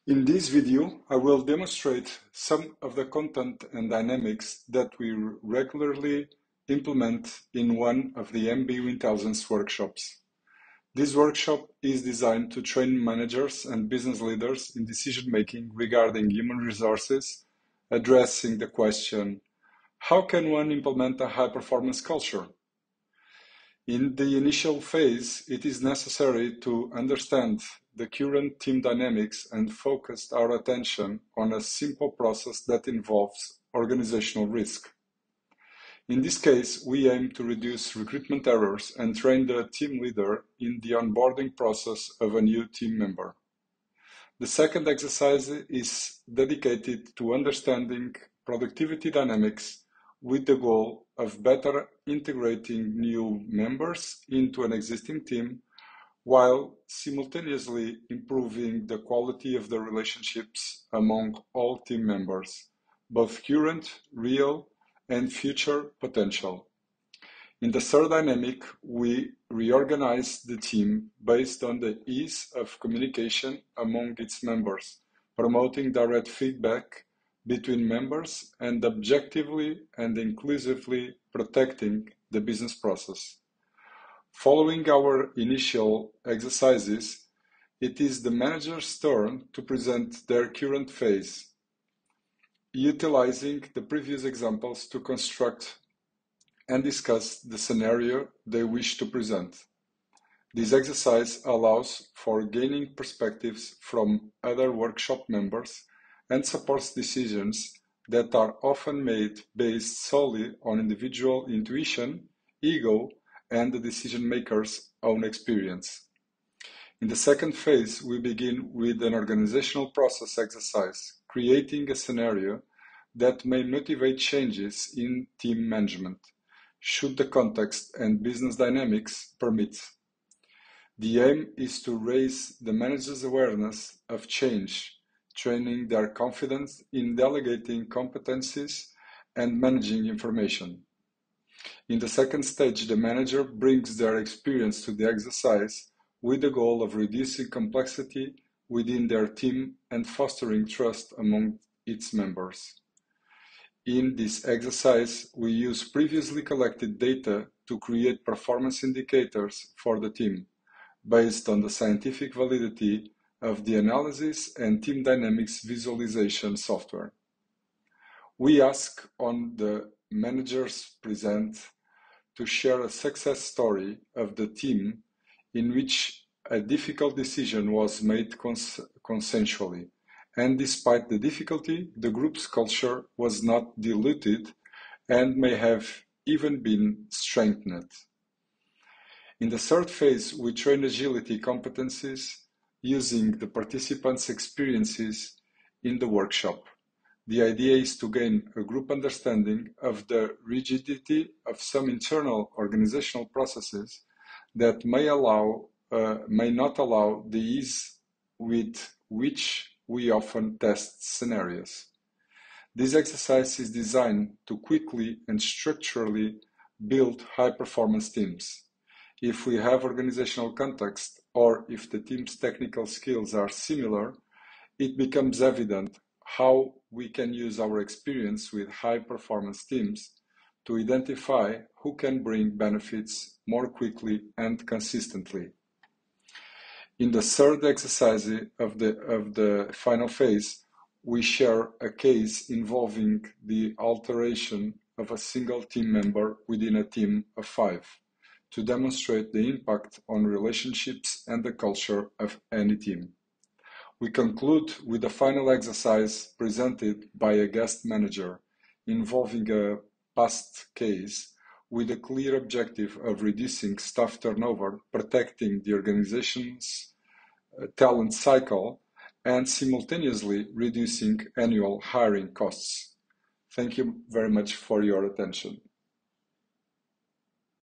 In this video, I will demonstrate some of the content and dynamics that we regularly implement in one of the MBU Intelligence workshops. This workshop is designed to train managers and business leaders in decision-making regarding human resources, addressing the question, how can one implement a high-performance culture? In the initial phase, it is necessary to understand the current team dynamics and focus our attention on a simple process that involves organizational risk. In this case, we aim to reduce recruitment errors and train the team leader in the onboarding process of a new team member. The second exercise is dedicated to understanding productivity dynamics with the goal of better integrating new members into an existing team while simultaneously improving the quality of the relationships among all team members, both current, real, and future potential. In the third dynamic, we reorganize the team based on the ease of communication among its members, promoting direct feedback between members and objectively and inclusively protecting the business process. Following our initial exercises, it is the manager's turn to present their current phase, utilizing the previous examples to construct and discuss the scenario they wish to present. This exercise allows for gaining perspectives from other workshop members and supports decisions that are often made based solely on individual intuition, ego, and the decision maker's own experience. In the second phase, we begin with an organizational process exercise, creating a scenario that may motivate changes in team management, should the context and business dynamics permit. The aim is to raise the manager's awareness of change, training their confidence in delegating competencies and managing information. In the second stage, the manager brings their experience to the exercise with the goal of reducing complexity within their team and fostering trust among its members. In this exercise, we use previously collected data to create performance indicators for the team, based on the scientific validity of the analysis and team dynamics visualization software. We ask on the managers present to share a success story of the team in which a difficult decision was made consensually, and despite the difficulty, the group's culture was not diluted and may have even been strengthened. In the third phase, we train agility competencies using the participants' experiences in the workshop. The idea is to gain a group understanding of the rigidity of some internal organizational processes that may not allow the ease with which we often test scenarios. This exercise is designed to quickly and structurally build high-performance teams. If we have organizational context or if the team's technical skills are similar, it becomes evident how we can use our experience with high-performance teams to identify who can bring benefits more quickly and consistently. In the third exercise of the final phase, we share a case involving the alteration of a single team member within a team of 5 to demonstrate the impact on relationships and the culture of any team. We conclude with a final exercise presented by a guest manager involving a past case with a clear objective of reducing staff turnover, protecting the organization's talent cycle, and simultaneously reducing annual hiring costs. Thank you very much for your attention.